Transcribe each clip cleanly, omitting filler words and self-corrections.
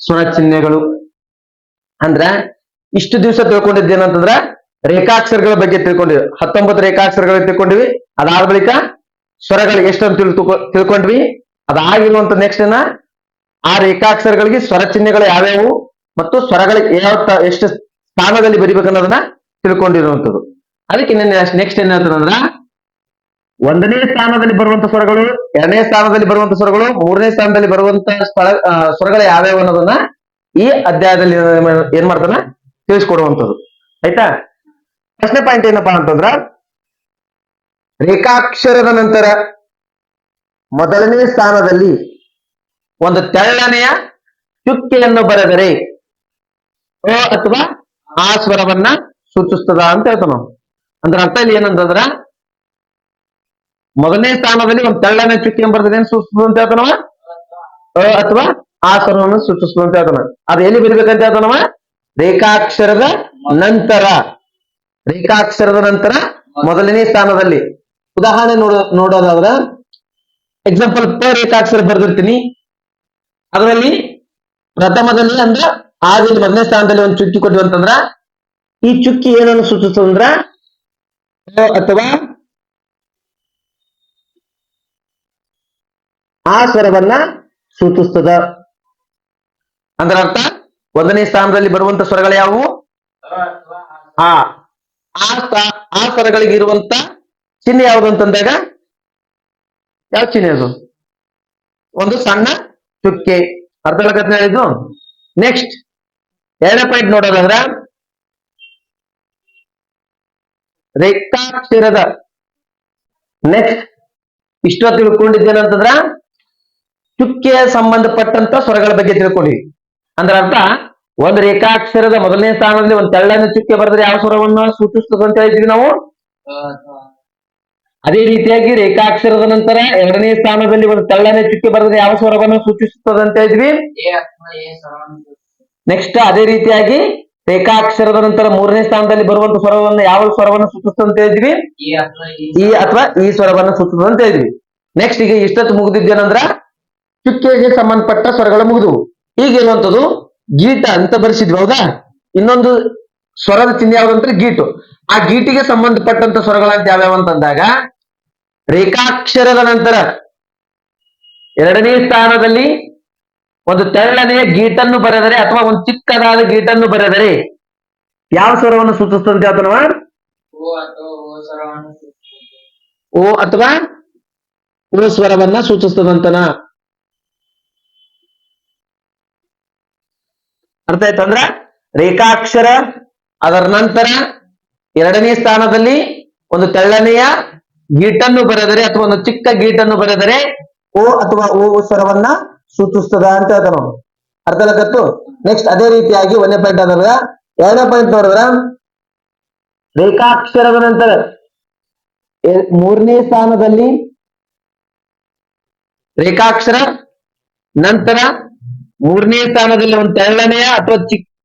ಸ್ವರ ಚಿಹ್ನೆಗಳು. ಅಂದ್ರ ಇಷ್ಟು ದಿವಸ ತಿಳ್ಕೊಂಡಿದ್ದೇನಂತಂದ್ರ ರೇಖಾಕ್ಷರಗಳ ಬಗ್ಗೆ ತಿಳ್ಕೊಂಡಿವಿ. 19 ರೇಖಾಕ್ಷರಗಳ ತಿಳ್ಕೊಂಡಿವಿ. ಅದಾದ ಬಳಿಕ ಸ್ವರಗಳು ಎಷ್ಟಂತ ತಿಳ್ಕೊಂಡ್ವಿ. ಅದಾಗಿರುವಂತ ನೆಕ್ಸ್ಟ್ ಏನ ಆ ರೇಖಾಕ್ಷರಗಳಿಗೆ ಸ್ವರ ಚಿಹ್ನೆಗಳು ಯಾವ್ಯಾವು ಮತ್ತು ಸ್ವರಗಳಿಗೆ ಎಷ್ಟು ಸ್ಥಾನದಲ್ಲಿ ಬರಿಬೇಕನ್ನೋದನ್ನ ತಿಳ್ಕೊಂಡಿರುವಂತದ್ದು. ಅದಕ್ಕೆ ನೆಕ್ಸ್ಟ್ ಏನ್ ಹೇಳ್ತಾರಂದ್ರ 1ನೇ ಸ್ಥಾನದಲ್ಲಿ ಬರುವಂತ ಸ್ವರಗಳು, 2ನೇ ಸ್ಥಾನದಲ್ಲಿ ಬರುವಂತ ಸ್ವರಗಳು, 3ನೇ ಸ್ಥಾನದಲ್ಲಿ ಬರುವಂತ ಸ್ವರಗಳು ಯಾವ್ಯಾವ ಅನ್ನೋದನ್ನ ಈ ಅಧ್ಯಾಯದಲ್ಲಿ ಏನ್ ಮಾಡ್ತಾನ ತಿಳಿಸ್ಕೊಡುವಂಥದ್ದು. ಆಯ್ತಾ. ಪ್ರಶ್ನೆ ಪಾಯಿಂಟ್ ಏನಪ್ಪಾ ಅಂತಂದ್ರ ರೇಖಾಕ್ಷರದ ನಂತರ ಮೊದಲನೇ ಸ್ಥಾನದಲ್ಲಿ ಒಂದು ತೆಳ್ಳನೆಯ ಚುಕ್ಕೆಯನ್ನು ಬರೆದರೆ ಅ ಅಥವಾ ಆ ಸ್ವರವನ್ನ ಸೂಚಿಸ್ತದ ಅಂತ ಹೇಳ್ತಾವ ನಾವು. ಅಂದ್ರೆ ಅರ್ಥ ಇಲ್ಲಿ ಏನಂತಂದ್ರ ಮೊದಲನೇ ಸ್ಥಾನದಲ್ಲಿ ಒಂದು ತೆಳ್ಳನೆ ಚುಕ್ಕೆಯನ್ನು ಬರೆದ್ರೆ ಏನ್ ಸೂಚಿಸ್ತದ ಅಂತ ಹೇಳ್ತಾನವ, ಅ ಅಥವಾ ಆ ಸ್ವರವನ್ನು ಸೂಚಿಸ್ತದ ಅಂತ ಹೇಳ್ತಾನ. ಅದು ಎಲ್ಲಿ ಬರಿಬೇಕಂತ ಹೇಳ್ತಾನವ, ರೇಖಾಕ್ಷರದ ನಂತರ. ರೇಖಾಕ್ಷರದ ನಂತರ ಮೊದಲನೇ ಸ್ಥಾನದಲ್ಲಿ. ಉದಾಹರಣೆ ನೋಡೋದಾದ್ರ ಎಕ್ಸಾಂಪಲ್ ಪ ರೇಖಾಕ್ಷರ ಬರೆದಿರ್ತೀನಿ. ಅದರಲ್ಲಿ ಪ್ರಥಮದಲ್ಲಿ ಅಂದ್ರ ಆದಲ್ಲಿ ಮೊದಲನೇ ಸ್ಥಾನದಲ್ಲಿ ಒಂದು ಚುಕ್ಕಿ ಕೊಟ್ಟಿವಿ ಅಂತಂದ್ರ ಈ ಚುಕ್ಕಿ ಏನನ್ನು ಸೂಚಿಸ್ತದಂದ್ರ ಅಥವಾ ಆ ಸ್ವರವನ್ನ ಸೂಚಿಸ್ತದ. ಅಂದ್ರ ಅರ್ಥ 1ನೇ ಸ್ಥಾನದಲ್ಲಿ ಬರುವಂತ ಸ್ವರಗಳು ಯಾವುವು, ಆ ಸ್ವರಗಳಿಗೆ ಇರುವಂತ ಚಿಹ್ನೆ ಯಾವುದು ಅಂತಂದಾಗ ಯಾವ ಚಿಹ್ನೆ ಅದು, ಒಂದು ಸಣ್ಣ ಚುಕ್ಕೆ. ಅರ್ಥ ಆಗತ್ತೆ ಹೇಳಿದ್ದು. ನೆಕ್ಸ್ಟ್ 2ನೇ ಪಾಯಿಂಟ್ ನೋಡೋದಾದ್ರ ರೇಖಾಕ್ಷರದ ನೆಕ್ಸ್ಟ್ ಇಷ್ಟೊತ್ತು ತಿಳ್ಕೊಂಡಿದ್ದೇನಂತಂದ್ರ ಚುಕ್ಕೆಯ ಸಂಬಂಧಪಟ್ಟಂತ ಸ್ವರಗಳ ಬಗ್ಗೆ ತಿಳ್ಕೊಂಡಿವಿ. ಅಂದ್ರ ಅರ್ಥ ಒಂದು ರೇಖಾಕ್ಷರದ ಮೊದಲನೇ ಸ್ಥಾನದಲ್ಲಿ ಒಂದು ತೆಳ್ಳನ ಚುಕ್ಕೆ ಬರೆದ್ರೆ ಯಾವ ಸ್ವರವನ್ನು ಸೂಚಿಸ್ತದೆ ಅಂತ ಹೇಳಿದ್ವಿ ನಾವು. ಅದೇ ರೀತಿಯಾಗಿ ರೇಖಾಕ್ಷರದ ನಂತರ 2ನೇ ಸ್ಥಾನದಲ್ಲಿ ಒಂದು ತೆಳ್ಳನೆ ಚುಕ್ಕೆ ಬರೆದ್ರೆ ಯಾವ ಸ್ವರವನ್ನು ಸೂಚಿಸುತ್ತದೆ ಅಂತ ಹೇಳಿದ್ವಿ. ನೆಕ್ಸ್ಟ್ ಅದೇ ರೀತಿಯಾಗಿ ರೇಖಾಕ್ಷರದ ನಂತರ 3ನೇ ಸ್ಥಾನದಲ್ಲಿ ಬರುವಂತ ಸ್ವರವನ್ನು ಯಾವ ಸ್ವರವನ್ನು ಸೂಚಿಸ್ತದೆ ಅಂತ ಹೇಳಿದ್ವಿ, ಈ ಅಥವಾ ಈ ಸ್ವರವನ್ನು ಸೂಚಿಸ್ತದೆ ಅಂತ ಹೇಳಿದ್ವಿ. ನೆಕ್ಸ್ಟ್ ಈಗ ಇಷ್ಟೊತ್ತು ಮುಗಿದಿದ್ದೇನಂದ್ರ ಚುಕ್ಕೆಗೆ ಸಂಬಂಧಪಟ್ಟ ಸ್ವರಗಳು ಮುಗಿದವು. ಈಗ ಇರುವಂತದ್ದು ಗೀಟ ಅಂತ ಬರೆಸಿದ್ವಿ, ಹೌದಾ. ಇನ್ನೊಂದು ಸ್ವರದ ಚಿಹ್ನೆ ಯಾವ್ದಂದ್ರೆ ಗೀಟು. ಆ ಗೀಟಿಗೆ ಸಂಬಂಧಪಟ್ಟಂತ ಸ್ವರಗಳಂತ ಯಾವ್ಯಾವ ಅಂತಂದಾಗ ರೇಖಾಕ್ಷರದ ನಂತರ 2ನೇ ಸ್ಥಾನದಲ್ಲಿ ಒಂದು ತೆಳ್ಳನೆಯ ಗೀಟನ್ನು ಬರೆದರೆ ಅಥವಾ ಒಂದು ಚಿಕ್ಕದಾದ ಗೀಟನ್ನು ಬರೆದರೆ ಯಾವ ಸ್ವರವನ್ನು ಸೂಚಿಸ್ತಂತೆ ಹೇಳ್ತಾನವ, ಓ ಅಥವಾ ಓ ಸ್ವರವನ್ನ ಸೂಚಿಸ್ತದಂತನ. ಅರ್ಥ ಆಯ್ತಂದ್ರ ರೇಖಾಕ್ಷರ ಅದರ ನಂತರ 2ನೇ ಸ್ಥಾನದಲ್ಲಿ ಒಂದು ತೆಳ್ಳನೆಯ ಗೀಟನ್ನು ಬರೆದರೆ ಅಥವಾ ಒಂದು ಚಿಕ್ಕ ಗೀಟನ್ನು ಬರೆದರೆ ಓ ಅಥವಾ ಓ ಸ್ವರವನ್ನ ಸೂಚಿಸ್ತದ ಅಂತ ಹೇಳ್ತಾನ. ಅರ್ಥ ಆಗತ್ತು. ನೆಕ್ಸ್ಟ್ ಅದೇ ರೀತಿಯಾಗಿ 1ನೇ ಪಾಯಿಂಟ್ ಆದ್ರ 2ನೇ ಪಾಯಿಂಟ್ ನೋಡಿದ್ರ ರೇಖಾಕ್ಷರದ ನಂತರ 3ನೇ ಸ್ಥಾನದಲ್ಲಿ ರೇಖಾಕ್ಷರ ನಂತರ 3ನೇ ಸ್ಥಾನದಲ್ಲಿ ಒಂದು ತೆಳ್ಳನೆಯ ಅಥವಾ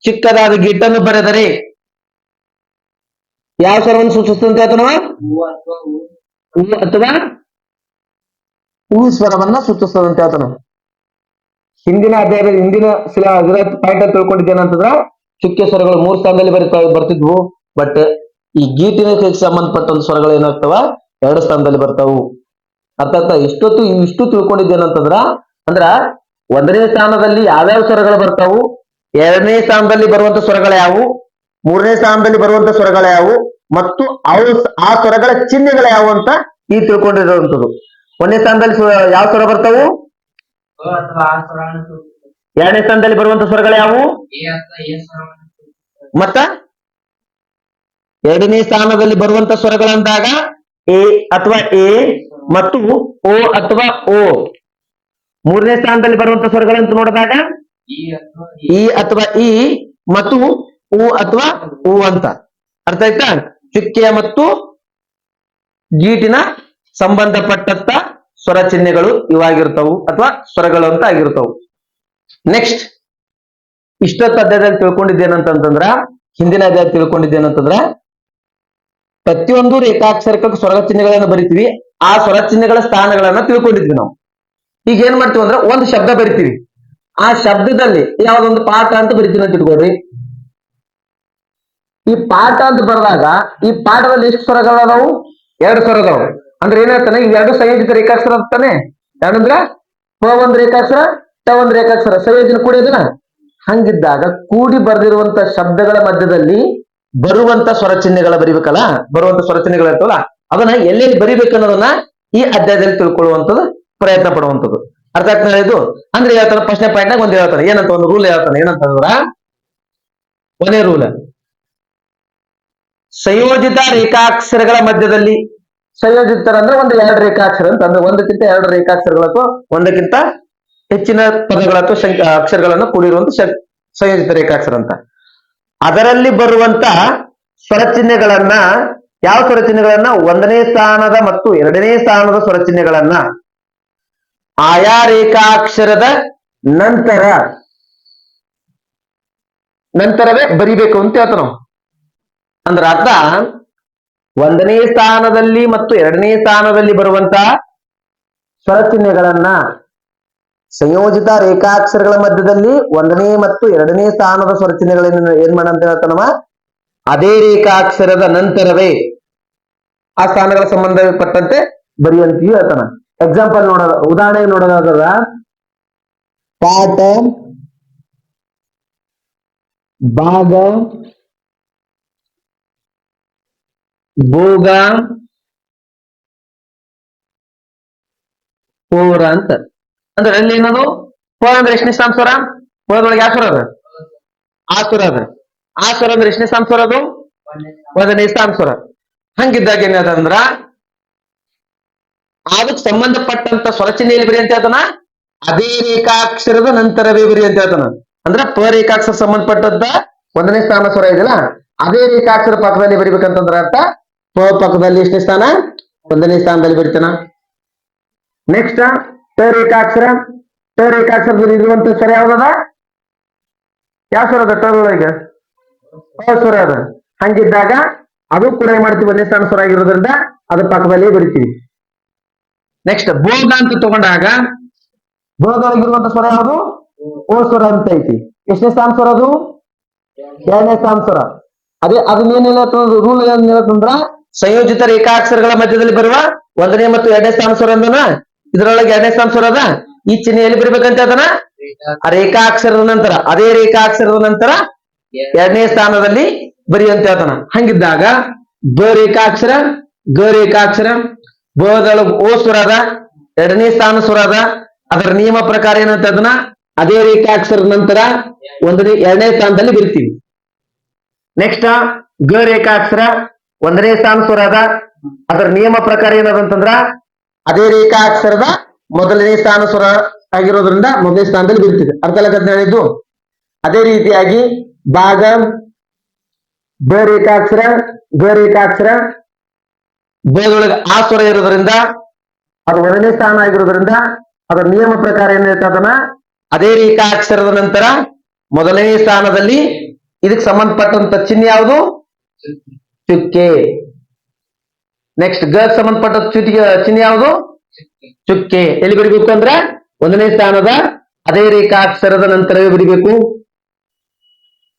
ಚಿಕ್ಕದಾದ ಗೀಟನ್ನು ಬರೆದರೆ ಯಾವ ಸ್ವರವನ್ನು ಸೂಚಿಸ್ತಂತ ಹೇಳ್ತಾನವ, ಉ ಅಥವಾ ಉ ಸ್ವರವನ್ನ ಸೂಚಿಸ್ತದಂತ ಹೇಳ್ತಾನ. ಹಿಂದಿನ ಅಧ್ಯಾಯದಲ್ಲಿ ಹಿಂದಿನ ಪಾಯಿಂಟ್ ಅಂತ ತಿಳ್ಕೊಂಡಿದ್ದೇನಂತಂದ್ರ ಚುಕ್ಕೆ ಸ್ವರಗಳು 3 ಸ್ಥಾನದಲ್ಲಿ ಬರ್ತಿದ್ವು. ಬಟ್ ಈ ಗೀಟಿನ ಸಂಬಂಧಪಟ್ಟ ಒಂದು ಸ್ವರಗಳು ಏನಾಗ್ತಾವ 2 ಸ್ಥಾನದಲ್ಲಿ ಬರ್ತಾವು. ಅರ್ಥ ಇಷ್ಟು ತಿಳ್ಕೊಂಡಿದ್ದೇನಂತಂದ್ರ ಅಂದ್ರ 1ನೇ ಸ್ಥಾನದಲ್ಲಿ ಯಾವ್ಯಾವ ಸ್ವರಗಳು ಬರ್ತಾವು, 2ನೇ ಸ್ಥಾನದಲ್ಲಿ ಬರುವಂತ ಸ್ವರಗಳು ಯಾವುವು, 3ನೇ ಸ್ಥಾನದಲ್ಲಿ ಬರುವಂತ ಸ್ವರಗಳು ಯಾವುವು ಮತ್ತು ಆ ಸ್ವರಗಳ ಚಿಹ್ನೆಗಳು ಯಾವುವು ಅಂತ ಈ ತಿಳ್ಕೊಂಡಿರುವಂತದ್ದು. 1ನೇ ಸ್ಥಾನದಲ್ಲಿ ಯಾವ ಸ್ವರ ಬರ್ತಾವು, 2ನೇ ಸ್ಥಾನದಲ್ಲಿ ಬರುವಂತ ಸ್ವರಗಳು ಯಾವುವು, ಮತ್ತ 2ನೇ ಸ್ಥಾನದಲ್ಲಿ ಬರುವಂತ ಸ್ವರಗಳಂದಾಗ ಎ ಅಥವಾ ಎ ಮತ್ತು ಓ ಅಥವಾ ಓ. 3ನೇ ಸ್ಥಾನದಲ್ಲಿ ಬರುವಂತ ಸ್ವರಗಳಂತ ನೋಡಿದಾಗ ಇ ಅಥವಾ ಇ ಮತ್ತು ಉ ಅಥವಾ ಉ ಅಂತ. ಅರ್ಥ ಆಯ್ತಾ. ಚುಕ್ಕೆಯ ಮತ್ತು ಗೀಟಿನ ಸಂಬಂಧಪಟ್ಟಂತ ಸ್ವರ ಚಿಹ್ನೆಗಳು ಇವಾಗಿರ್ತಾವು ಅಥವಾ ಸ್ವರಗಳು ಅಂತ ಆಗಿರ್ತಾವು. ನೆಕ್ಸ್ಟ್ ಇಷ್ಟೊತ್ತು ಅಧ್ಯಾಯದಲ್ಲಿ ತಿಳ್ಕೊಂಡಿದ್ದೇನಂತಂದ್ರ ಹಿಂದಿನ ಅಧ್ಯಾಯ ತಿಳ್ಕೊಂಡಿದ್ದೇನಂತಂದ್ರ ಪ್ರತಿಯೊಂದು ರೇಖಾಕ್ಷರಕ್ಕೆ ಸ್ವರ ಚಿಹ್ನೆಗಳನ್ನ ಬರಿತೀವಿ. ಆ ಸ್ವರ ಚಿಹ್ನೆಗಳ ಸ್ಥಾನಗಳನ್ನ ತಿಳ್ಕೊಂಡಿದ್ವಿ ನಾವು. ಈಗ ಏನ್ ಮಾಡ್ತೀವಿ ಅಂದ್ರೆ ಒಂದು ಶಬ್ದ ಬರಿತೀವಿ, ಆ ಶಬ್ದದಲ್ಲಿ ಯಾವ್ದೊಂದು ಪಾಠ ಅಂತ ಬರಿತೀನಿ ಅಂತ ಇಟ್ಕೊಳ್ರಿ. ಈ ಪಾಠ ಅಂತ ಬರೆದಾಗ ಈ ಪಾಠದಲ್ಲಿ ಎಷ್ಟು ಸ್ವರಗಳದಾವು? 2 ಸ್ವರ ಅದಾವು. ಅಂದ್ರೆ ಏನ್ ಹೇಳ್ತಾನೆ, ಈ 2 ಸಂಯೋಜಿತ ರೇಖಾಕ್ಷರ ಅಂತಾನೆ. ಯಾರಂದ್ರ ಪ ಒಂದ್ ರೇಖಾಕ್ಷರ, ಟ ಒಂದ್ ರೇಖಾಕ್ಷರ, ಸಂಯೋಜನೆ ಕೂಡಿದನ. ಹಂಗಿದ್ದಾಗ ಕೂಡಿ ಬರೆದಿರುವಂತ ಶಬ್ದಗಳ ಮಧ್ಯದಲ್ಲಿ ಬರುವಂತ ಸ್ವರ ಚಿಹ್ನೆಗಳ ಬರಿಬೇಕಲ್ಲ, ಬರುವಂತ ಸ್ವರ ಚಿಹ್ನೆಗಳು ಇರ್ತವಲ್ಲ, ಅದನ್ನ ಎಲ್ಲೆಲ್ಲಿ ಬರಿಬೇಕು ಅನ್ನೋದನ್ನ ಈ ಅಧ್ಯಾಯದಲ್ಲಿ ತಿಳ್ಕೊಳ್ಳುವಂಥದ್ದು, ಪ್ರಯತ್ನ ಪಡುವಂಥದ್ದು. ಅರ್ಥ ಆಗ್ತಾನೆ ಇದು? ಅಂದ್ರೆ ಹೇಳ್ತಾನೆ ಫಸ್ಟ್ನೇ ಪಾಯಿಂಟ್ ನಾಗ ಒಂದ್ ಹೇಳ್ತಾನೆ, ಏನಂತ ಒಂದು ರೂಲ್ ಹೇಳ್ತಾನೆ. ಏನಂತಂದ್ರ ಒಂದೇ ರೂಲ್, ಸಂಯೋಜಿತ ರೇಖಾಕ್ಷರಗಳ ಮಧ್ಯದಲ್ಲಿ, ಸಂಯೋಜಿತರ ಅಂದ್ರೆ ಒಂದು 2 ರೇಖಾಕ್ಷರ ಅಂತ ಅಂದ್ರೆ ಒಂದಕ್ಕಿಂತ 2 ರೇಖಾಕ್ಷರಗಳು ಅಥವಾ ಒಂದಕ್ಕಿಂತ ಹೆಚ್ಚಿನ ಪದಗಳ ಅಥವಾ ಅಕ್ಷರಗಳನ್ನು ಕೂಡಿರುವಂತ ಸಂಯೋಜಿತ ರೇಖಾಕ್ಷರ ಅಂತ. ಅದರಲ್ಲಿ ಬರುವಂತ ಸ್ವರಚಿಹ್ನೆಗಳನ್ನ, ಯಾವ ಸ್ವರಚಿಹ್ನೆಗಳನ್ನ? 1ನೇ ಸ್ಥಾನದ ಮತ್ತು 2ನೇ ಸ್ಥಾನದ ಸ್ವರಚಿಹ್ನೆಗಳನ್ನ ಆಯಾ ರೇಖಾಕ್ಷರದ ನಂತರವೇ ಬರಿಬೇಕು ಅಂತ ಹೇಳ್ತಾರ ನಾವು. ಅಂದ್ರ ಅರ್ಥ, 1ನೇ ಸ್ಥಾನದಲ್ಲಿ ಮತ್ತು 2ನೇ ಸ್ಥಾನದಲ್ಲಿ ಬರುವಂತ ಸ್ವರಚಿಹ್ನೆಗಳನ್ನ ಸಂಯೋಜಿತ ರೇಖಾಕ್ಷರಗಳ ಮಧ್ಯದಲ್ಲಿ 1ನೇ ಮತ್ತು 2ನೇ ಸ್ಥಾನದ ಸ್ವರಚಿಹ್ನೆಗಳನ್ನ ಏನ್ ಮಾಡಂತ ಹೇಳ್ತಾನವ? ಅದೇ ರೇಖಾಕ್ಷರದ ನಂತರವೇ ಆ ಸ್ಥಾನಗಳ ಸಂಬಂಧಪಟ್ಟಂತೆ ಬರೆಯುವಂತೆಯೂ ಹೇಳ್ತಾನ. ಎಕ್ಸಾಂಪಲ್ ನೋಡೋದ, ಉದಾಹರಣೆ ನೋಡೋದಾದ್ರ ಪಾಠ, ಭಾಗ, ಭೋಗ, ಪೋರ ಅಂತ. ಅಂದ್ರೆ ಅಲ್ಲಿ ಏನದು? ಪ ಅಂದ್ರೆ ಎಷ್ಟನೇ ಸ್ಥಾನ ಸ್ವರ? ಪದೊಳಗೆ ಯಾವ ಸ್ವರ ಅದ? ಆ ಸ್ವರ ಅದ. ಆ ಸ್ವರ ಅಂದ್ರೆ ಎಷ್ಟನೇ ಸ್ಥಾನ ಸ್ವರ ಅದು? 1ನೇ ಸ್ಥಾನ ಸ್ವರ. ಹಂಗಿದ್ದಾಗ ಏನಂದ್ರ ಅದಕ್ಕೆ ಸಂಬಂಧಪಟ್ಟಂತ ಸ್ವರಚಿಹ್ನೆಯಲ್ಲಿ ಬರಿ ಅಂತ ಹೇಳ್ತಾನ, ಅದೇ ರೇಖಾಕ್ಷರದ ನಂತರವೇ ಬರಿ ಅಂತ ಹೇಳ್ತಾನ. ಅಂದ್ರ ಪ ರೇಖಾಕ್ಷರ ಸಂಬಂಧಪಟ್ಟದ್ದ 1ನೇ ಸ್ಥಾನ ಸ್ವರ ಇದೆಯಲ್ಲ, ಅದೇ ರೇಖಾಕ್ಷರ ಪಕ್ಕದಲ್ಲಿ ಬರಿಬೇಕಂತಂದ್ರ ಅರ್ಥ ಪ ಪಕ್ಕದಲ್ಲಿ ಎಷ್ಟನೇ ಸ್ಥಾನ? 1ನೇ ಸ್ಥಾನದಲ್ಲಿ ಬರಿತಾನ. ನೆಕ್ಸ್ಟ್ ಟ ರೇಖಾಕ್ಷರ, ಟ ರೇಖಾಕ್ಷರದಲ್ಲಿ ಇರುವಂತ ಸ್ವರ ಯಾವ್ದದ? ಯಾವ ಸ್ವರ ಅದ? ಟೊಳಗೆ ಪ ಸ್ವರ ಅದ. ಹಂಗಿದ್ದಾಗ ಅದು ಕೂಡ ಏನ್ ಮಾಡ್ತೀವಿ? 1ನೇ ಸ್ಥಾನ ಸ್ವರ ಆಗಿರೋದ್ರಿಂದ ಅದ್ರ ಪಕ್ಕದಲ್ಲಿ ಬರಿತೀವಿ. ನೆಕ್ಸ್ಟ್ ಭೋಗ ಅಂತ ತಗೊಂಡಾಗ ಭೋಗದೊಳಗಿರುವಂತ ಸ್ವರ ಯಾವುದು? ಓ ಸ್ವರ ಅಂತ ಐತಿ. ಎಷ್ಟನೇ ಸ್ಥಾನ ಸ್ವರ ಅದು? 2ನೇ ಸ್ಥಾನ ಸ್ವರ. ಅದೇ ಅದನ್ನೇನಿಲ್ಲ ರೂಲ್ ಏನ್ ಹೇಳತ್ತಂದ್ರ, ಸಂಯೋಜಿತ ರೇಖಾಕ್ಷರಗಳ ಮಧ್ಯದಲ್ಲಿ ಬರುವ 1ನೇ ಮತ್ತು 2ನೇ ಸ್ಥಾನ ಸ್ವರ ಅಂದನ, ಇದ್ರೊಳಗೆ 2ನೇ ಸ್ಥಾನ ಸ್ವರ ಅದ. ಈ ಚಿಹ್ನೆಯಲ್ಲಿ ಬರಿಬೇಕಂತ ಅದನ್ನ ಆ ರೇಖಾಕ್ಷರದ ನಂತರ, ಅದೇ ರೇಖಾಕ್ಷರದ ನಂತರ 2ನೇ ಸ್ಥಾನದಲ್ಲಿ ಬರಿ ಅಂತ ಹೇಳ್ತಾನ. ಹಂಗಿದ್ದಾಗ ಬ ರೇಖಾಕ್ಷರ, ಗ ರೇಖಾಕ್ಷರ, ಬದೊಳಗ ಓ ಸ್ವರ ಅದ, 2ನೇ ಸ್ಥಾನ ಸ್ವರ ಅದ. ಅದರ ನಿಯಮ ಪ್ರಕಾರ ಏನಂತ ಅದನ್ನ ಅದೇ ರೇಖಾಕ್ಷರದ ನಂತರ 2ನೇ ಸ್ಥಾನದಲ್ಲಿ ಬರಿತೀವಿ. ನೆಕ್ಸ್ಟ್ ಗ ರೇಖಾಕ್ಷರ, 1ನೇ ಸ್ಥಾನ ಸ್ವರ ಅದ. ಅದರ ನಿಯಮ ಪ್ರಕಾರ ಏನದಂತಂದ್ರ ಅದೇ ರೇಖಾಕ್ಷರದ 1ನೇ ಸ್ಥಾನ ಸ್ವರ ಆಗಿರೋದ್ರಿಂದ 1ನೇ ಸ್ಥಾನದಲ್ಲಿ ಬರಿತೀವಿ. ಅರ್ಥ ಆಗತ್ತ ಹೇಳಿದ್ದು? ಅದೇ ರೀತಿಯಾಗಿ ಭಾಗ, ಬ ರೇಖಾಕ್ಷರ, ಗ ರೇಖಾಕ್ಷರ, ಬದೊಳಗೆ ಆ ಸ್ವರ ಇರೋದ್ರಿಂದ ಅದು 1ನೇ ಸ್ಥಾನ ಆಗಿರೋದ್ರಿಂದ ಅದರ ನಿಯಮ ಪ್ರಕಾರ ಏನಿರುತ್ತೆ ಅದನ್ನ ಅದೇ ರೇಖಾಕ್ಷರದ ನಂತರ 1ನೇ ಸ್ಥಾನದಲ್ಲಿ ಇದಕ್ಕೆ ಸಂಬಂಧಪಟ್ಟಂತ ಚಿಹ್ನೆ ಯಾವುದು? ಚುಕ್ಕೆ. ನೆಕ್ಸ್ಟ್ ಗ ಸಂಬಂಧಪಟ್ಟ ಚಿಹ್ನೆ ಯಾವುದು? ಚುಕ್ಕೆ. ಎಲ್ಲಿ ಬರಿಬೇಕು ಅಂದ್ರೆ 1ನೇ ಸ್ಥಾನದ ಅದೇ ರೇಖಾಕ್ಷರದ ನಂತರವೇ ಬರಿಬೇಕು.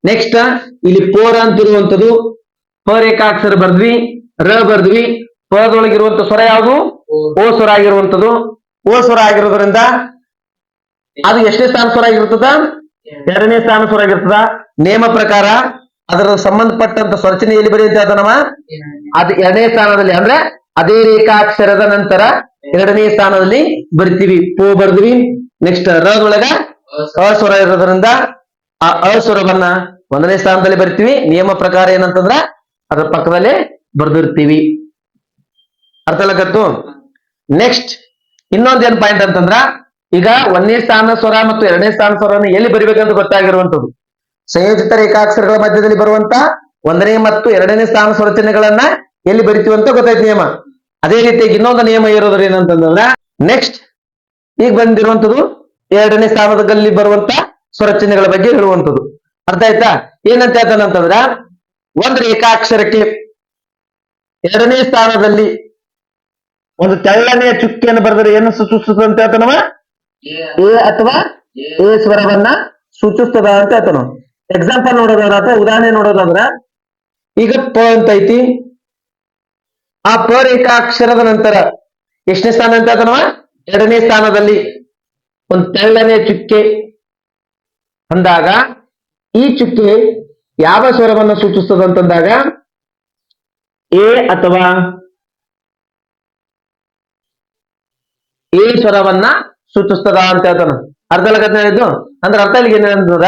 ನೆಕ್ಸ್ಟ್ ಇಲ್ಲಿ ಪೋರ ಅಂತಿರುವಂತದ್ದು, ಪ ರೇಖಾಕ್ಷರ ಬರ್ದ್ವಿ, ರ ಬರ್ದ್ವಿ, ಪದೊಳಗಿರುವಂತ ಸ್ವರ ಯಾವುದು? ಓ ಸ್ವರ ಆಗಿರುವಂತದ್ದು. ಓ ಸ್ವರ ಆಗಿರೋದ್ರಿಂದ ಅದು ಎಷ್ಟನೇ ಸ್ಥಾನ ಸ್ವರ ಆಗಿರ್ತದ? 2ನೇ ಸ್ಥಾನ ಸ್ವರ ಆಗಿರ್ತದ. ನೇಮ ಪ್ರಕಾರ ಅದರ ಸಂಬಂಧಪಟ್ಟಂತ ಸ್ವರಚಿಹ್ನೆ ಎಲ್ಲಿ ಬರಿ ಅಂತ ಹೇಳ್ತಾನವ? ಅದು 2ನೇ ಸ್ಥಾನದಲ್ಲಿ, ಅಂದ್ರೆ ಅದೇ ರೇಖಾಕ್ಷರದ ನಂತರ 2ನೇ ಸ್ಥಾನದಲ್ಲಿ ಬರಿತೀವಿ. ಪೋ ಬರ್ದ್ವಿ. ನೆಕ್ಸ್ಟ್ ರೊಳಗ ಅಸ್ವರ ಇರೋದ್ರಿಂದ ಆ ಅಸ್ವರವನ್ನ 1ನೇ ಸ್ಥಾನದಲ್ಲಿ ಬರಿತೀವಿ. ನಿಯಮ ಪ್ರಕಾರ ಏನಂತಂದ್ರ ಅದ್ರ ಪಕ್ಕದಲ್ಲೇ ಬರ್ದಿರ್ತೀವಿ. ಅರ್ಥ ಆಗತ್ತು? ನೆಕ್ಸ್ಟ್ ಇನ್ನೊಂದ್ ಏನ್ ಪಾಯಿಂಟ್ ಅಂತಂದ್ರ, ಈಗ 1ನೇ ಸ್ಥಾನ ಸ್ವರ ಮತ್ತು 2ನೇ ಸ್ಥಾನ ಸ್ವರವನ್ನು ಎಲ್ಲಿ ಬರಿಬೇಕಂತ ಗೊತ್ತಾಗಿರುವಂತದ್ದು. ಸಂಯೋಜಿತ ರೇಖಾಕ್ಷರಗಳ ಮಧ್ಯದಲ್ಲಿ ಬರುವಂತ 1ನೇ ಮತ್ತು 2ನೇ ಸ್ಥಾನ ಸ್ವರಚಿಹ್ನೆಗಳನ್ನ ಎಲ್ಲಿ ಬರಿತೀವಿ ಅಂತ ಗೊತ್ತಾಯ್ತು ನಿಯಮ. ಅದೇ ರೀತಿಯಾಗಿ ಇನ್ನೊಂದು ನಿಯಮ ಇರೋದ್ರ ಏನಂತಂದ್ರ, ನೆಕ್ಸ್ಟ್ ಈಗ ಬಂದಿರುವಂತದ್ದು 2ನೇ ಸ್ಥಾನದಲ್ಲಿ ಬರುವಂತ ಸ್ವರಚಿಹ್ನೆಗಳ ಬಗ್ಗೆ ಹೇಳುವಂಥದ್ದು. ಅರ್ಥ ಆಯ್ತಾ? ಏನಂತ ಹೇಳ್ತಾನಂತಂದ್ರ, ಒಂದು ರೇಖಾಕ್ಷರಕ್ಕೆ 2ನೇ ಸ್ಥಾನದಲ್ಲಿ ಒಂದು ತೆಳ್ಳನೆಯ ಚುಕ್ಕಿಯನ್ನು ಬರೆದರೆ ಏನು ಸೂಚಿಸುತ್ತದೆ ಅಂತ ಹೇಳ್ತಾನವ? ಎ ಅಥವಾ ಎ ಸ್ವರವನ್ನ ಸೂಚಿಸ್ತದ ಅಂತ ಹೇಳ್ತಾನ. ಎಕ್ಸಾಂಪಲ್ ನೋಡೋದಾದ್ರ ಅಥವಾ ಉದಾಹರಣೆ ನೋಡೋದಾದ್ರ ಈಗ ಪ ಅಂತ ಐತಿ. ಆ ಪ ರೇಖಾಕ್ಷರದ ನಂತರ ಎಷ್ಟನೇ ಸ್ಥಾನ ಅಂತ ಹೇಳ್ತಾನವ? ಎರಡನೇ ಸ್ಥಾನದಲ್ಲಿ ಒಂದು ತೆಳ್ಳನೆ ಚುಕ್ಕೆ ಅಂದಾಗ ಈ ಚುಕ್ಕೆ ಯಾವ ಸ್ವರವನ್ನ ಸೂಚಿಸ್ತದ ಅಂತಂದಾಗ ಎ ಅಥವಾ ಎ ಸ್ವರವನ್ನ ಸೂಚಿಸ್ತದ ಅಂತ ಹೇಳ್ತಾನ. ಅರ್ಥ ಆಗತ್ತೆ ಹೇಳಿದ್ದು ಅಂದ್ರೆ ಅರ್ಥ ಇಲ್ಲಿಗೆ ಏನಂತಂದ್ರ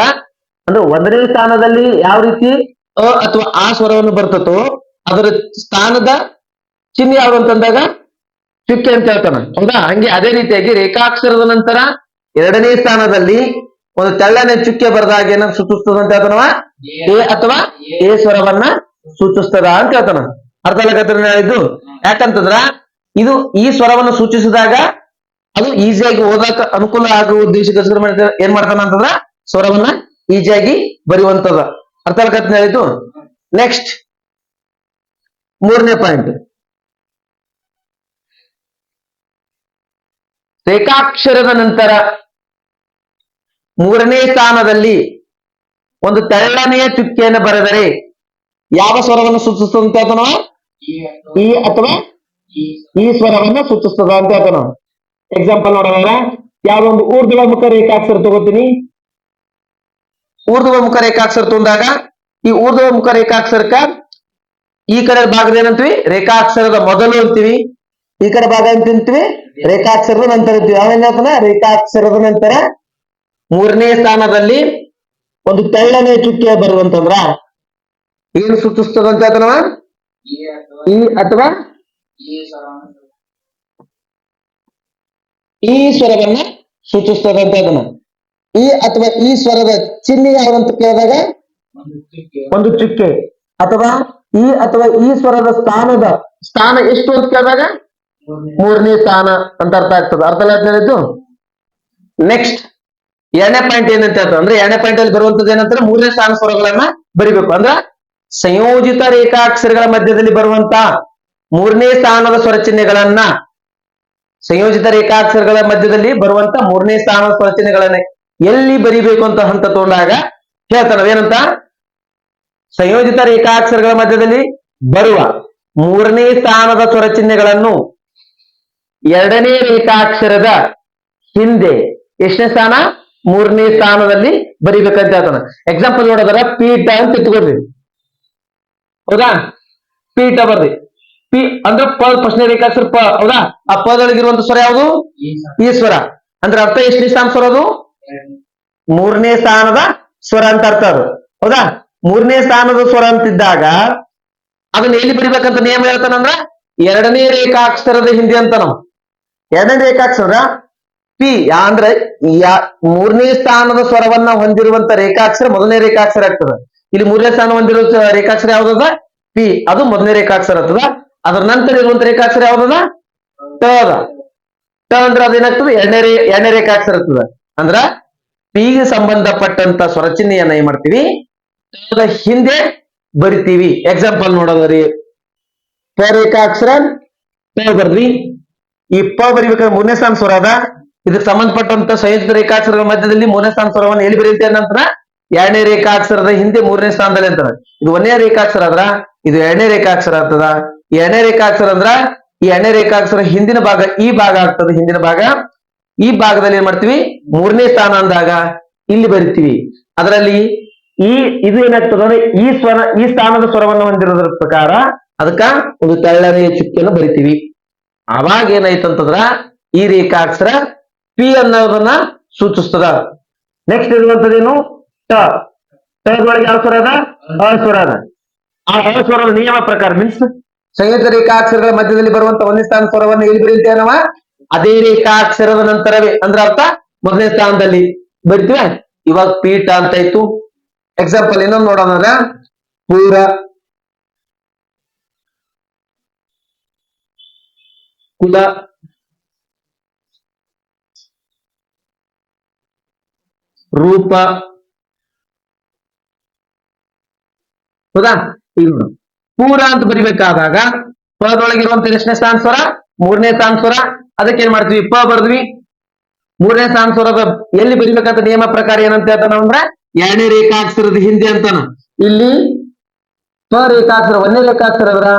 ಅಂದ್ರೆ ಒಂದನೇ ಸ್ಥಾನದಲ್ಲಿ ಯಾವ ರೀತಿ ಅ ಅಥವಾ ಆ ಸ್ವರವನ್ನು ಬರ್ತತೋ ಅದರ ಸ್ಥಾನದ ಚಿಹ್ನೆ ಯಾವುದು ಅಂತಂದಾಗ ಚುಕ್ಕೆ ಅಂತ ಹೇಳ್ತಾನ. ಹೌದಾ? ಹಂಗೆ ಅದೇ ರೀತಿಯಾಗಿ ರೇಖಾಕ್ಷರದ ನಂತರ ಎರಡನೇ ಸ್ಥಾನದಲ್ಲಿ ಒಂದು ತೆಳ್ಳನೆ ಚುಕ್ಕೆ ಬರೆದಾಗ ಏನ ಸೂಚಿಸ್ತದ ಅಂತ ಹೇಳ್ತಾನವ? ಎ ಅಥವಾ ಎ ಸ್ವರವನ್ನ ಸೂಚಿಸ್ತದ ಅಂತ ಹೇಳ್ತಾನ. ಅರ್ಥ ಆಗತ್ತೆ ಹೇಳಿದ್ದು ಯಾಕಂತಂದ್ರ ಇದು ಈ ಸ್ವರವನ್ನು ಸೂಚಿಸಿದಾಗ ಅದು ಈಸಿಯಾಗಿ ಓದಾಕ ಅನುಕೂಲ ಆಗುವ ಉದ್ದೇಶಕ್ಕೋಸ್ಕರ ಏನ್ ಮಾಡ್ತಾನ ಅಂತಂದ್ರ ಸ್ವರವನ್ನ ಈಸಿಯಾಗಿ ಬರೆಯುವಂತದ. ಅರ್ಥ ಆಗತ್ತೆ ಹೇಳಿದ್ದು. ನೆಕ್ಸ್ಟ್ ಮೂರನೇ ಪಾಯಿಂಟ್, ರೇಖಾಕ್ಷರದ ನಂತರ ಮೂರನೇ ಸ್ಥಾನದಲ್ಲಿ ಒಂದು ತೆಳ್ಳನೆಯ ಚುಕ್ಕೆಯನ್ನು ಬರೆದರೆ ಯಾವ ಸ್ವರವನ್ನು ಸೂಚಿಸ್ತದ ಅಂತ ಹೇಳ್ತಾನವ? ಇ ಅಥವಾ ಈ ಸ್ವರವನ್ನ ಸೂಚಿಸ್ತದ ಅಂತ ಹೇಳ್ತಾನ. ಎಕ್ಸಾಂಪಲ್ ನೋಡೋಣ. ಯಾವ್ದೊಂದು ಊರ್ಧ್ವ ಮುಖ ರೇಖಾಕ್ಷರ ತಗೋತೀನಿ. ಊರ್ಧ್ವ ಮುಖ ರೇಖಾಕ್ಷರ ತಂದಾಗ ಈ ಊರ್ಧ್ವ ಮುಖ ರೇಖಾಕ್ಷರಕ್ಕ ಈ ಕಡೆ ಭಾಗದ ಏನಂತೀವಿ? ರೇಖಾಕ್ಷರದ ಮೊದಲು ಅಂತೀವಿ. ಈ ಕಡೆ ಭಾಗ ಅಂತ ಅಂತೀವಿ ರೇಖಾಕ್ಷರದ ನಂತರ ಅಂತೀವಿ. ಅವೇನ್ ರೇಖಾಕ್ಷರದ ನಂತರ ಮೂರನೇ ಸ್ಥಾನದಲ್ಲಿ ಒಂದು ತೆಳ್ಳನೆ ಚುಕ್ಕೆ ಬರುವಂತಂದ್ರ ಏನು ಸೂಚಿಸ್ತದ ಅಂತ ಹೇಳ್ತಾನವ? ಈ ಅಥವಾ ಈ ಸ್ವರವನ್ನ ಸೂಚಿಸ್ತದ ಅಂತ ಹೇಳ್ತಾನ. ಈ ಅಥವಾ ಈ ಸ್ವರದ ಚಿಹ್ನೆ ಯಾವಂತ ಕೇಳಿದಾಗ ಒಂದು ಚುಕ್ಕೆ ಅಥವಾ ಈ ಅಥವಾ ಈ ಸ್ವರದ ಸ್ಥಾನ ಎಷ್ಟು ಅಂತ ಕೇಳಿದಾಗ ಮೂರನೇ ಸ್ಥಾನ ಅಂತ ಅರ್ಥ ಆಗ್ತದೆ. ಅರ್ಥ ಹೇಳಿದ್ದು. ನೆಕ್ಸ್ಟ್ ಎರಡನೇ ಪಾಯಿಂಟ್ ಏನಂತ ಹೇಳ್ತಾರೆ ಅಂದ್ರೆ ಎರಡನೇ ಪಾಯಿಂಟ್ ಅಲ್ಲಿ ಬರುವಂತದ್ದು ಏನಂತಾರೆ ಮೂರನೇ ಸ್ಥಾನ ಸ್ವರಗಳನ್ನ ಬರಿಬೇಕು. ಅಂದ್ರ ಸಂಯೋಜಿತ ರೇಖಾಕ್ಷರಗಳ ಮಧ್ಯದಲ್ಲಿ ಬರುವಂತ ಮೂರನೇ ಸ್ಥಾನದ ಸ್ವರ ಚಿಹ್ನೆಗಳನ್ನ ಸಂಯೋಜಿತ ರೇಖಾಕ್ಷರಗಳ ಮಧ್ಯದಲ್ಲಿ ಬರುವಂತ ಮೂರನೇ ಸ್ಥಾನದ ಸ್ವರ ಚಿಹ್ನೆಗಳನ್ನ ಎಲ್ಲಿ ಬರಿಬೇಕು ಅಂತ ಹಂತ ತಗೊಂಡಾಗ ಹೇಳ್ತಾನ. ಏನಂತ? ಸಂಯೋಜಿತ ರೇಖಾಕ್ಷರಗಳ ಮಧ್ಯದಲ್ಲಿ ಬರುವ ಮೂರನೇ ಸ್ಥಾನದ ಸ್ವರ ಚಿಹ್ನೆಗಳನ್ನು ಎರಡನೇ ರೇಖಾಕ್ಷರದ ಹಿಂದೆ ಎಷ್ಟನೇ ಸ್ಥಾನ? ಮೂರನೇ ಸ್ಥಾನದಲ್ಲಿ ಬರಿಬೇಕಂತ ಹೇಳ್ತಾನ. ಎಕ್ಸಾಂಪಲ್ ನೋಡೋದಾರ ಪೀಠ ಅಂತ ಇಟ್ಕೊಳ್ರಿ. ಹೌದಾ? ಪೀಠ ಬರ್ರಿ. ಪಿ ಅಂದ್ರೆ ಪ ಫಸ್ಟ್ನೇ ರೇಖಾಕ್ಷರ ಪ. ಹೌದಾ? ಆ ಪದೊಳಗಿರುವಂತ ಸ್ವರ ಯಾವುದು? ಈ ಸ್ವರ. ಅಂದ್ರೆ ಅರ್ಥ ಎಷ್ಟನೇ ಸ್ಥಾನ ಸ್ವರ ಅದು? ಮೂರನೇ ಸ್ಥಾನದ ಸ್ವರ ಅಂತ ಅರ್ಥ ಅದು. ಹೌದಾ? ಮೂರನೇ ಸ್ಥಾನದ ಸ್ವರ ಅಂತಿದ್ದಾಗ ಅದನ್ನ ಎಲ್ಲಿ ಬರಿಬೇಕಂತ ನಿಯಮ ಹೇಳ್ತಾನಂದ್ರ ಎರಡನೇ ರೇಖಾಕ್ಷರದ ಹಿಂದೆ ಅಂತ ನಾವು. ಎರಡನೇ ರೇಖಾಕ್ಷರ ಪಿ ಅಂದ್ರೆ ಮೂರನೇ ಸ್ಥಾನದ ಸ್ವರವನ್ನ ಹೊಂದಿರುವಂತ ರೇಖಾಕ್ಷರ ಮೊದಲನೇ ರೇಖಾಕ್ಷರ ಆಗ್ತದ. ಇಲ್ಲಿ ಮೂರನೇ ಸ್ಥಾನ ಹೊಂದಿರುವ ರೇಖಾಕ್ಷರ ಯಾವ್ದದ? ಪಿ. ಅದು ಮೊದಲನೇ ರೇಖಾಕ್ಷರ ಆಗ್ತದ. ಅದರ ನಂತರ ಇರುವಂತ ರೇಖಾಕ್ಷರ ಯಾವ್ದದ? ಟ ಅದ. ಟ ಅಂದ್ರೆ ಅದೇನಾಗ್ತದೆ? ಎರಡನೇ ರೇಖಾಕ್ಷರ ಆಗ್ತದ. ಅಂದ್ರ ಪಿಗೆ ಸಂಬಂಧಪಟ್ಟಂತ ಸ್ವರಚಿಹ್ನೆಯನ್ನ ಏನ್ ಮಾಡ್ತೀವಿ? ಟದ ಹಿಂದೆ ಬರಿತೀವಿ. ಎಕ್ಸಾಂಪಲ್ ನೋಡೋದ್ರಿ, ಪ ರೇಖಾಕ್ಷರ ಪ ಬರ್ರಿ. ಈ ಪ ಬರಿಬೇಕಾದ್ರೆ ಮೂರನೇ ಸ್ಥಾನ ಸ್ವರ ಅದ. ಇದಕ್ಕೆ ಸಂಬಂಧಪಟ್ಟಂತ ಸಂಯುಕ್ತ ರೇಖಾಕ್ಷರಗಳ ಮಧ್ಯದಲ್ಲಿ ಮೂರನೇ ಸ್ಥಾನ ಸ್ವರವನ್ನು ಎಲ್ಲಿ ಬರೀತೇವೆ ನಂತರ ಎರಡನೇ ರೇಖಾಕ್ಷರದ ಹಿಂದೆ ಮೂರನೇ ಸ್ಥಾನದಲ್ಲಿ ಅಂತಾರ. ಇದು ಒಂದನೇ ರೇಖಾಕ್ಷರ ಆದ್ರ ಇದು ಎರಡನೇ ರೇಖಾಕ್ಷರ ಆಗ್ತದ. ಈ ಎರಡನೇ ರೇಖಾಕ್ಷರ ಅಂದ್ರ ಈ ಎರಡನೇ ರೇಖಾಕ್ಷರ ಹಿಂದಿನ ಭಾಗ ಈ ಭಾಗ ಆಗ್ತದೆ. ಹಿಂದಿನ ಭಾಗ ಈ ಭಾಗದಲ್ಲಿ ಏನ್ ಮಾಡ್ತೀವಿ? ಮೂರನೇ ಸ್ಥಾನ ಅಂದಾಗ ಇಲ್ಲಿ ಬರಿತೀವಿ. ಅದರಲ್ಲಿ ಇದು ಏನಾಗ್ತದ ಅಂದ್ರೆ ಈ ಸ್ಥಾನದ ಸ್ವರವನ್ನು ಹೊಂದಿರೋದ್ರ ಪ್ರಕಾರ ಅದಕ್ಕ ಒಂದು ತೆಳ್ಳನೆಯ ಚುಕ್ಕಿಯನ್ನು ಬರಿತೀವಿ. ಅವಾಗ ಏನಾಯ್ತಂತಂದ್ರ ಈ ರೇಖಾಕ್ಷರ ಪಿ ಅನ್ನೋದನ್ನ ಸೂಚಿಸ್ತದ. ನೆಕ್ಸ್ಟ್ ಇರುವಂತದೇನು? ಟ. ಟದೊಳಗೆ ಯಾವ ಸ್ವರ ಅದ? ಅ ಸ್ವರ ಅದ. ಆ ಅ ಸ್ವರದ ನಿಯಮ ಪ್ರಕಾರ ಮೀನ್ಸ್ ಸಂಯುಕ್ತ ರೇಖಾಕ್ಷರಗಳ ಮಧ್ಯದಲ್ಲಿ ಬರುವಂತ ಒಂದೇ ಸ್ಥಾನ ಸ್ವರವನ್ನು ಎಲ್ಲಿ ಬರೀತೇವೆ ನಾವ? ಅದೇ ರೇಖಾಕ್ಷರದ ನಂತರವೇ ಅಂದ್ರೆ ಅರ್ಥ ಮೊದಲನೇ ಸ್ಥಾನದಲ್ಲಿ ಬರಿತೀವಿ. ಇವಾಗ ಪೀಠ ಅಂತ ಇತ್ತು. ಎಕ್ಸಾಂಪಲ್ ಇನ್ನೊಂದು ನೋಡೋಣ. ಪೂರ, ಕುಲ, ರೂಪ. ಹೌದಾ? ಈಗ ನೋಡು, ಪೂರ ಅಂತ ಬರಿಬೇಕಾದಾಗ ಪದೊಳಗಿರುವಂತ ಎಷ್ಟನೇ ಸ್ಥಾನ ಸ್ವರ? ಮೂರನೇ ಸ್ಥಾನ ಸ್ವರ. ಅದಕ್ಕೆ ಏನ್ ಮಾಡ್ತೀವಿ? ಪ ಬರ್ದ್ವಿ. ಮೂರನೇ ಸ್ಥಾನ ಸ್ವರದ ಎಲ್ಲಿ ಬರಿಬೇಕಂತ ನಿಯಮ ಪ್ರಕಾರ ಏನಂತ ಹೇಳ್ತಾನ ಅಂದ್ರೆ ಎರಡನೇ ರೇಖಾಕ್ಷರದ ಹಿಂದೆ ಅಂತಾನ. ಇಲ್ಲಿ ಪ ರೇಖಾಕ್ಷರ ಒಂದನೇ ರೇಖಾಕ್ಷರ ಅದ್ರ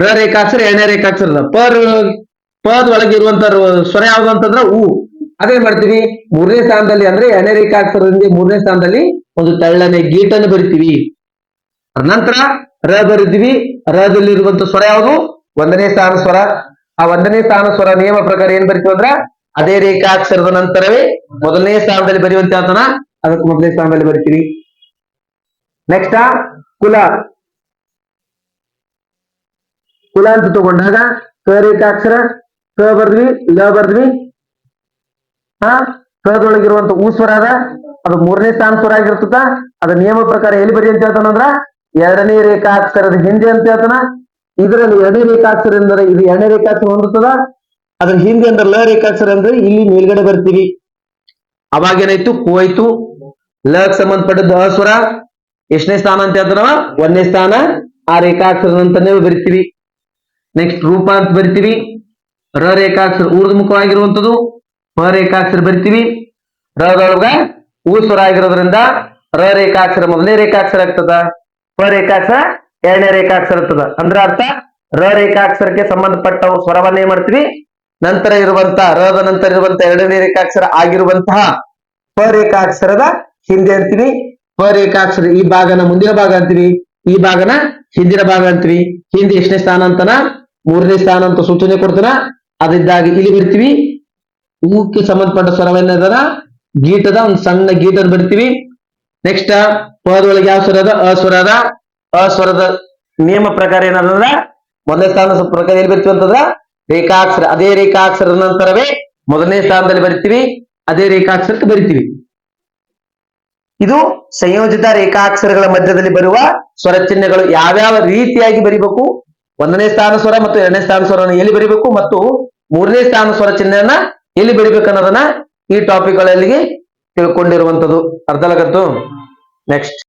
ರ ರೇಖಾಕ್ಷರ ಎರಡನೇ ರೇಖಾಕ್ಷರ ಅದ. ಪದ ಒಳಗೆ ಇರುವಂತ ಸ್ವರ ಯಾವ್ದು ಅಂತಂದ್ರ ಹೂ. ಅದೇನ್ ಮಾಡ್ತೀವಿ ಮೂರನೇ ಸ್ಥಾನದಲ್ಲಿ ಅಂದ್ರೆ ಎರಡನೇ ರೇಖಾಕ್ಷರದಿಂದ ಮೂರನೇ ಸ್ಥಾನದಲ್ಲಿ ಒಂದು ತೆಳ್ಳನೆ ಗೀಟನ್ನು ಬರಿತೀವಿ. ನಂತರ ರ ಬರಿತೀವಿ. ರದಲ್ಲಿರುವಂತ ಸ್ವರ ಯಾವುದು ಒಂದನೇ ಸ್ಥಾನ ಸ್ವರ. ಆ ಒಂದನೇ ಸ್ಥಾನ ಸ್ವರ ನಿಯಮ ಪ್ರಕಾರ ಏನ್ ಬರಿತೀವಿ ಅಂದ್ರ ಅದೇ ರೇಖಾಕ್ಷರದ ನಂತರವೇ ಮೊದಲನೇ ಸ್ಥಾನದಲ್ಲಿ ಬರೆಯುವಂತೆ ಆತನ ಅದಕ್ಕೆ ಮೊದಲನೇ ಸ್ಥಾನದಲ್ಲಿ ಬರಿತೀವಿ. ನೆಕ್ಸ್ಟ್ ಕುಲ. ಕುಲ ಅಂತ ತಗೊಂಡಾಗ ಕ ರೇಖಾಕ್ಷರ ಕ ಬರ್ದ್ವಿ ಲ ಬರ್ದ್ವಿ. ಕದೊಳಗಿರುವಂತ ಹೂ ಸ್ವರ ಅದ ಅದು ಮೂರನೇ ಸ್ಥಾನ ಸ್ವರ ಆಗಿರ್ತದ. ಅದ ನಿಯಮ ಪ್ರಕಾರ ಎಲ್ಲಿ ಬರಿ ಅಂತ ಹೇಳ್ತಾನಂದ್ರ ಎರಡನೇ ರೇಖಾಕ್ಷರದ ಹಿಂದೆ ಅಂತ ಹೇಳ್ತಾನ. ಇದರಲ್ಲಿ ಎರಡನೇ ರೇಖಾಕ್ಷರ ಎಂದರೆ ಇದು ಎರಡನೇ ರೇಖಾಕ್ಷರ ಹೊಂದುತ್ತದ. ಅದ್ರ ಹಿಂದೆ ಅಂದ್ರೆ ಲ ರೇಖಾಕ್ಷರ ಅಂದ್ರೆ ಇಲ್ಲಿ ಮೇಲ್ಗಡೆ ಬರ್ತೀವಿ. ಅವಾಗೇನಾಯ್ತು ಕು ಆಯ್ತು. ಲ ಸಂಬಂಧಪಟ್ಟದ್ದು ಅಸ್ವರ ಎಷ್ಟನೇ ಸ್ಥಾನ ಅಂತ ಹೇಳ್ತಾನ ಒಂದನೇ ಸ್ಥಾನ. ಆ ರೇಖಾಕ್ಷರದ ಅಂತಾನೆ ಬರಿತೀವಿ. ನೆಕ್ಸ್ಟ್ ರೂಪ ಅಂತ ಬರಿತೀವಿ. ರ ರೇಖಾಕ್ಷರ ಊರ್ಧ್ವಮುಖವಾಗಿರುವಂತದ್ದು. ಪ ರೇಖಾಕ್ಷರ ಬರಿತೀವಿ. ರದೊಳಗ ಹೂ ಸ್ವರ ಆಗಿರೋದ್ರಿಂದ ರ ರೇಖಾಕ್ಷರ ಮೊದಲನೇ ರೇಖಾಕ್ಷರ ಆಗ್ತದ. ಪ ರೇಖಾಕ್ಷರ ಎರಡನೇ ರೇಖಾಕ್ಷರ ಆಗ್ತದ. ಅಂದ್ರ ಅರ್ಥ ರ ರೇಖಾಕ್ಷರಕ್ಕೆ ಸಂಬಂಧಪಟ್ಟ ಸ್ವರವನ್ನ ಏನ್ ಮಾಡ್ತೀವಿ ನಂತರ ಇರುವಂತ ರದ ನಂತರ ಇರುವಂತ ಎರಡನೇ ರೇಖಾಕ್ಷರ ಆಗಿರುವಂತಹ ಪ ರೇಖಾಕ್ಷರದ ಹಿಂದೆ ಅಂತೀವಿ. ಪ ರೇಖಾಕ್ಷರ ಈ ಭಾಗನ ಮುಂದಿನ ಭಾಗ ಅಂತೀವಿ. ಈ ಭಾಗನ ಹಿಂದಿನ ಭಾಗ ಅಂತೀವಿ. ಹಿಂದೆ ಎಷ್ಟನೇ ಸ್ಥಾನ ಅಂತನ ಮೂರನೇ ಸ್ಥಾನ ಅಂತ ಸೂಚನೆ ಕೊಡ್ತಾನ. ಅದಿದ್ದಾಗ ಇಲ್ಲಿ ಬರ್ತೀವಿ. ಹೂಕ್ಕೆ ಸಂಬಂಧಪಟ್ಟ ಸ್ವರವೇನದ ಗೀಟದ ಒಂದು ಸಣ್ಣ ಗೀಟದ ಬರ್ತೀವಿ. ನೆಕ್ಸ್ಟ್ ಪದೊಳಗೆ ಯಾವ ಸ್ವರ ಅದ ಅಸ್ವರ ಅದ. ಅಸ್ವರದ ನಿಯಮ ಪ್ರಕಾರ ಏನದ ಮೊದಲನೇ ಸ್ಥಾನ ಪ್ರಕಾರ ಎಲ್ಲಿ ಬರ್ತೀವಿ ಅಂತಂದ್ರ ರೇಖಾಕ್ಷರ ಅದೇ ರೇಖಾಕ್ಷರದ ನಂತರವೇ ಮೊದಲನೇ ಸ್ಥಾನದಲ್ಲಿ ಬರಿತೀವಿ. ಅದೇ ರೇಖಾಕ್ಷರಕ್ಕೆ ಬರಿತೀವಿ. ಇದು ಸಂಯೋಜಿತ ರೇಖಾಕ್ಷರಗಳ ಮಧ್ಯದಲ್ಲಿ ಬರುವ ಸ್ವರ ಚಿಹ್ನೆಗಳು ಯಾವ್ಯಾವ ರೀತಿಯಾಗಿ ಬರಿಬೇಕು, ಒಂದನೇ ಸ್ಥಾನ ಸ್ವರ ಮತ್ತು ಎರಡನೇ ಸ್ಥಾನ ಸ್ವರವನ್ನು ಎಲ್ಲಿ ಬರಿಬೇಕು ಮತ್ತು ಮೂರನೇ ಸ್ಥಾನ ಸ್ವರ ಚಿಹ್ನೆಯನ್ನ ಎಲ್ಲಿ ಬರಿಬೇಕು ಅನ್ನೋದನ್ನ ಈ ಟಾಪಿಕ್ ಗಳಲ್ಲಿ ತಿಳ್ಕೊಂಡಿರುವಂತದ್ದು. ಅರ್ಥ ಆಗತ್ತು. ನೆಕ್ಸ್ಟ್